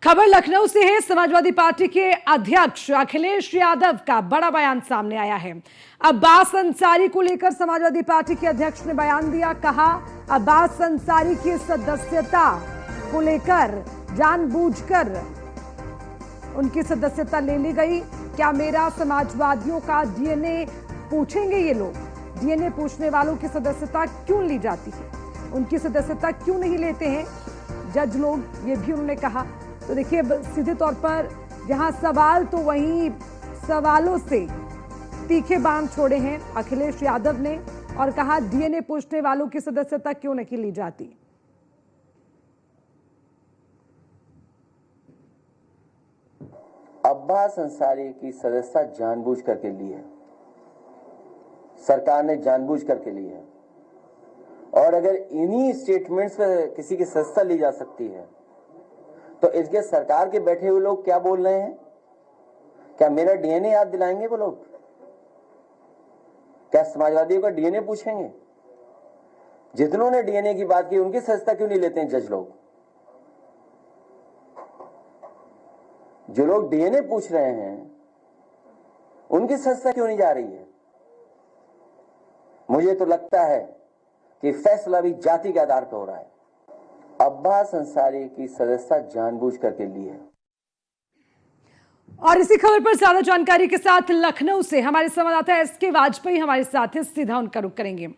खबर लखनऊ से है। समाजवादी पार्टी के अध्यक्ष अखिलेश यादव का बड़ा बयान सामने आया है। अब्बास अंसारी को लेकर समाजवादी पार्टी के अध्यक्ष ने बयान दिया। कहा, अब्बास अंसारी की सदस्यता को लेकर जानबूझकर उनकी सदस्यता ले ली गई। क्या मेरा समाजवादियों का डीएनए पूछेंगे ये लोग? डीएनए पूछने वालों की सदस्यता क्यों ली जाती है? उनकी सदस्यता क्यों नहीं लेते हैं जज लोग? ये भी उन्होंने कहा। तो देखिए, सीधे तौर पर जहां सवाल तो वहीं सवालों से तीखे बाण छोड़े हैं अखिलेश यादव ने और कहा, डीएनए पूछने वालों की सदस्यता क्यों नहीं ली जाती? अब्बास अंसारी की सदस्यता जानबूझ करके ली है, सरकार ने जानबूझ करके ली है। और अगर इन्हीं स्टेटमेंट्स पे किसी की सदस्यता ली जा सकती है तो इसके सरकार के बैठे हुए लोग क्या बोल रहे हैं? क्या मेरा डीएनए याद दिलाएंगे वो लोग? क्या समाजवादियों का डीएनए पूछेंगे? जितनों ने डीएनए की बात की उनकी सदस्यता क्यों नहीं लेते हैं जज लोग? जो लोग डीएनए पूछ रहे हैं उनकी सदस्यता क्यों नहीं जा रही है? मुझे तो लगता है कि फैसला भी जाति के आधार पर हो रहा है। अब्बास अंसारी की सदस्यता जानबूझ करके ली है। और इसी खबर पर ज्यादा जानकारी के साथ लखनऊ से हमारे संवाददाता एसके वाजपेयी हमारे साथ हैं। सीधा उनका रुख करेंगे।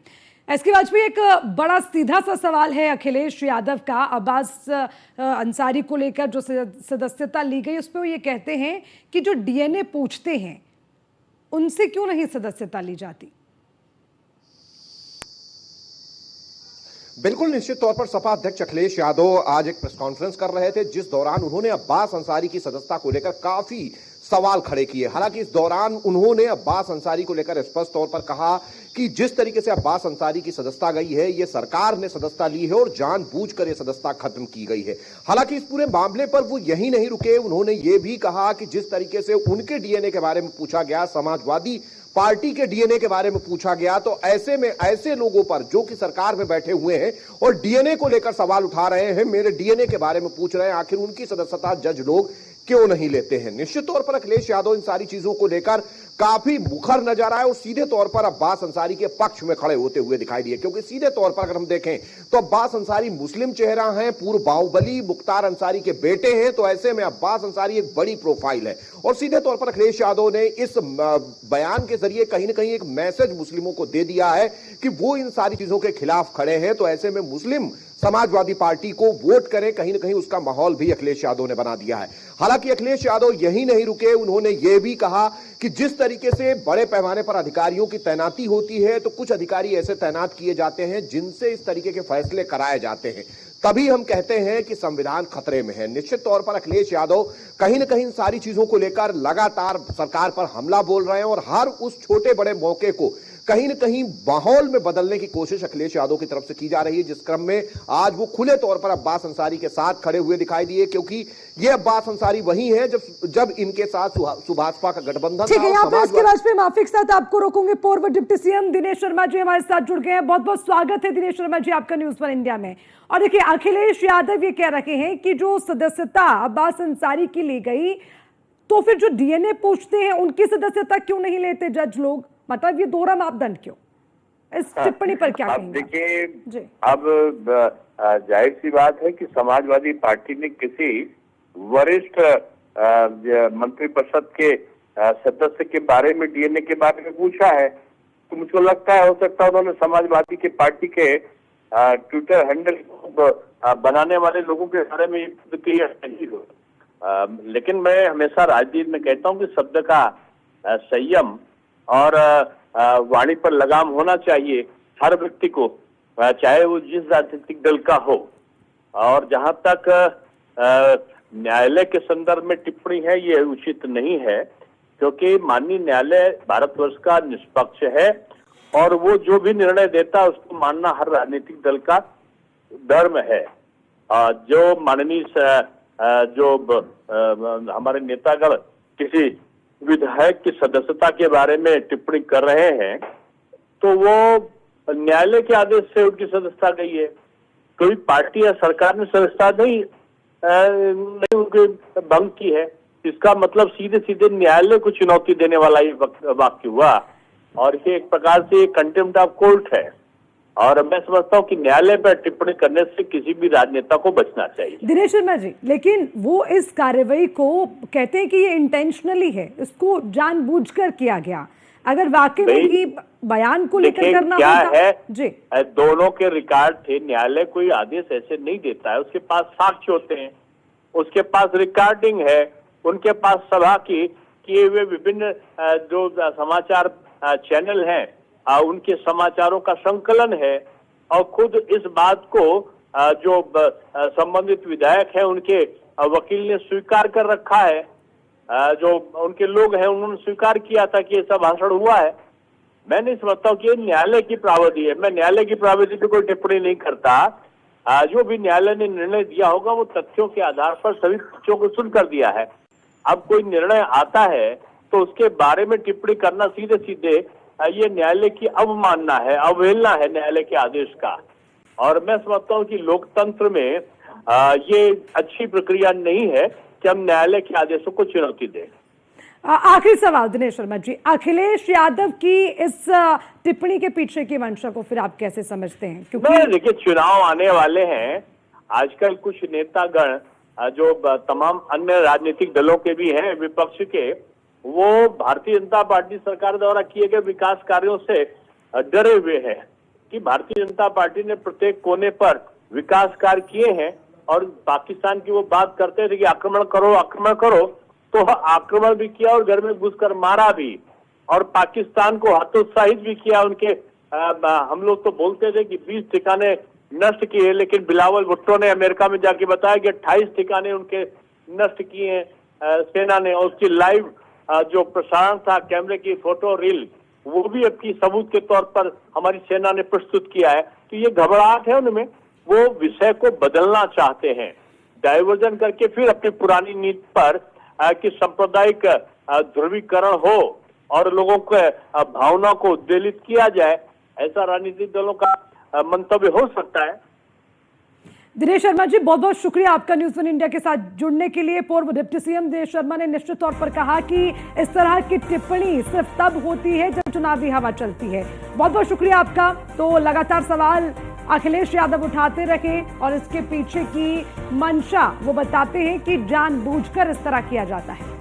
एसके वाजपेयी, एक बड़ा सीधा सा सवाल है अखिलेश यादव का। अब्बास अंसारी को लेकर जो सदस्यता ली गई उस पर वो ये कहते हैं कि जो डीएनए पूछते हैं उनसे क्यों नहीं सदस्यता ली जाती? बिल्कुल निश्चित तौर पर सपा अध्यक्ष अखिलेश यादव आज एक प्रेस कॉन्फ्रेंस कर रहे थे, जिस दौरान उन्होंने अब्बास अंसारी की सदस्यता को लेकर काफी सवाल खड़े किए। हालांकि इस दौरान उन्होंने अब्बास अंसारी को लेकर स्पष्ट तौर पर कहा कि जिस तरीके से अब्बास अंसारी की सदस्यता गई है, ये सरकार ने सदस्यता ली है और जानबूझकर ये सदस्यता खत्म की गई है। हालांकि इस पूरे मामले पर वो यही नहीं रुके, उन्होंने ये भी कहा कि जिस तरीके से उनके डीएनए के बारे में पूछा गया, समाजवादी पार्टी के डीएनए के बारे में पूछा गया, तो ऐसे में ऐसे लोगों पर जो कि सरकार में बैठे हुए हैं और डीएनए को लेकर सवाल उठा रहे हैं, मेरे डीएनए के बारे में पूछ रहे हैं, आखिर उनकी सदस्यता जज लोग क्यों नहीं लेते हैं? निश्चित तौर पर अखिलेश यादव इन सारी चीजों को लेकर काफी मुखर नजर आए और सीधे तौर पर अब्बास अंसारी के पक्ष में खड़े होते हुए दिखाई दिए। क्योंकि सीधे तौर पर अगर हम देखें तो अब्बास अंसारी मुस्लिम चेहरा हैं, पूर्व बाहुबली मुख्तार अंसारी के बेटे हैं, तो ऐसे में अब्बास अंसारी एक बड़ी प्रोफाइल है। और सीधे तौर पर अखिलेश यादव ने इस बयान के जरिए कहीं ना कहीं एक मैसेज मुस्लिमों को दे दिया है कि वो इन सारी चीजों के खिलाफ खड़े हैं। तो ऐसे में मुस्लिम समाजवादी पार्टी को वोट करें, कहीं ना कहीं उसका माहौल भी अखिलेश यादव ने बना दिया है। हालांकि अखिलेश यादव यही नहीं रुके, उन्होंने यह भी कहा कि जिस तरीके से बड़े पैमाने पर अधिकारियों की तैनाती होती है, तो कुछ अधिकारी ऐसे तैनात किए जाते हैं जिनसे इस तरीके के फैसले कराए जाते हैं, तभी हम कहते हैं कि संविधान खतरे में है। निश्चित तौर पर अखिलेश यादव कहीं ना कहीं इन सारी चीजों को लेकर लगातार सरकार पर हमला बोल रहे हैं और हर उस छोटे बड़े मौके को कहीं ना कहीं माहौल में बदलने की कोशिश अखिलेश यादव की तरफ से की जा रही है, जिस क्रम में आज वो खुले तौर पर अब्बास अंसारी के साथ खड़े हुए दिखाई दिए। क्योंकि ये अब्बास अंसारी वही है जब इनके साथ सुभाषपा का गठबंधन था। ठीक है, यहाँ पे इसके वाजपेयी माफी के साथ आपको रोकूंगे। पूर्व डिप्टी सीएम दिनेश शर्मा जी हमारे साथ जुड़ गए हैं। बहुत बहुत स्वागत है दिनेश शर्मा जी आपका न्यूज़ वन इंडिया में। और देखिए, अखिलेश यादव ये कह रहे हैं कि जो सदस्यता अब्बास अंसारी की ली गई, तो फिर जो डीएनए पूछते हैं उनकी सदस्यता क्यों नहीं लेते जज लोग? मतलब ये दोहरा मापदंड क्यों? इस टिप्पणी पर क्या कहेंगे? देखिए, अब जाहिर सी बात है कि समाजवादी पार्टी ने किसी वरिष्ठ मंत्रिपरिषद के सदस्य के बारे में, डीएनए के बारे में पूछा है, तो मुझको लगता है हो सकता है उन्होंने समाजवादी के पार्टी के ट्विटर हैंडल बनाने वाले लोगों के बारे में प्रतिक्रिया नहीं हो। लेकिन मैं हमेशा राजनीति में कहता हूँ कि शब्द का संयम और वाणी पर लगाम होना चाहिए हर व्यक्ति को, चाहे वो जिस राजनीतिक दल का हो। और जहां तक न्यायालय के संदर्भ में टिप्पणी है, ये उचित नहीं है, क्योंकि माननीय न्यायालय भारतवर्ष का निष्पक्ष है और वो जो भी निर्णय देता है उसको मानना हर राजनीतिक दल का धर्म है। जो माननीय हमारे नेतागण किसी विधायक की सदस्यता के बारे में टिप्पणी कर रहे हैं, तो वो न्यायालय के आदेश से उनकी सदस्यता गई है। कोई पार्टी या सरकार ने सदस्यता नहीं नहीं उनके भंग की है। इसका मतलब सीधे सीधे न्यायालय को चुनौती देने वाला ये वाक्य हुआ, और ये एक प्रकार से कंटेम्प्ट ऑफ कोर्ट है। और मैं समझता हूँ कि न्यायालय पर टिप्पणी करने से किसी भी राजनेता को बचना चाहिए। दिनेश शर्मा जी, लेकिन वो इस कार्रवाई को कहते हैं कि ये इंटेंशनली है, इसको जानबूझकर किया गया। अगर वाकई में ये बयान को लेकर करना क्या होता है जी, दोनों के रिकॉर्ड थे। न्यायालय कोई आदेश ऐसे नहीं देता है, उसके पास साक्ष्य होते हैं, उसके पास रिकॉर्डिंग है, उनके पास सभा की किए हुए विभिन्न जो समाचार चैनल हैं उनके समाचारों का संकलन है, और खुद इस बात को जो संबंधित विधायक हैं उनके वकील ने स्वीकार कर रखा है। जो उनके लोग हैं उन्होंने स्वीकार किया था कि ये सब भाषण हुआ है। मैं नहीं समझता हूँ कि ये न्यायालय की प्रावधि है। मैं न्यायालय की प्रावधि पे कोई टिप्पणी नहीं करता। जो भी न्यायालय ने निर्णय दिया होगा वो तथ्यों के आधार पर सभी तथ्यों को सुनकर दिया है। अब कोई निर्णय आता है तो उसके बारे में टिप्पणी करना सीधे सीधे ये न्यायालय की अवमानना है, अवहेलना है न्यायालय के आदेश का। और मैं समझता हूँ कि लोकतंत्र में ये अच्छी प्रक्रिया नहीं है कि हम न्यायालय के आदेशों को चुनौती दें। आखिरी सवाल दिनेश शर्मा जी, अखिलेश यादव की इस टिप्पणी के पीछे की मंशा को फिर आप कैसे समझते हैं? क्योंकि देखिए चुनाव आने वाले हैं, आजकल कुछ नेतागण जो तमाम अन्य राजनीतिक दलों के भी हैं, विपक्ष के, वो भारतीय जनता पार्टी सरकार द्वारा किए गए विकास कार्यों से डरे हुए हैं कि भारतीय जनता पार्टी ने प्रत्येक कोने पर विकास कार्य किए हैं। और पाकिस्तान की वो बात करते थे कि आक्रमण करो, तो आक्रमण भी किया और घर में घुसकर मारा भी, और पाकिस्तान को हतोत्साहित भी किया। उनके हम लोग तो बोलते थे कि 20 ठिकाने नष्ट किए, लेकिन बिलावल भुट्टो ने अमेरिका में जाके बताया कि 28 ठिकाने उनके नष्ट किए हैं सेना ने। और उसकी लाइव जो प्रसारण था, कैमरे की फोटो रील, वो भी अपनी सबूत के तौर पर हमारी सेना ने प्रस्तुत किया है। तो ये घबराहट है उनमें, वो विषय को बदलना चाहते हैं, डाइवर्जन करके फिर अपनी पुरानी नीति पर कि सांप्रदायिक ध्रुवीकरण हो और लोगों के भावना को उद्वेलित किया जाए, ऐसा राजनीतिक दलों का मंतव्य हो सकता है। दिनेश शर्मा जी, बहुत बहुत शुक्रिया आपका न्यूज़ वन इंडिया के साथ जुड़ने के लिए। पूर्व डिप्टी सीएम दिनेश शर्मा ने निश्चित तौर पर कहा कि इस तरह की टिप्पणी सिर्फ तब होती है जब चुनावी हवा चलती है। बहुत बहुत शुक्रिया आपका। तो लगातार सवाल अखिलेश यादव उठाते रहे और इसके पीछे की मंशा वो बताते हैं कि जानबूझकर इस तरह किया जाता है।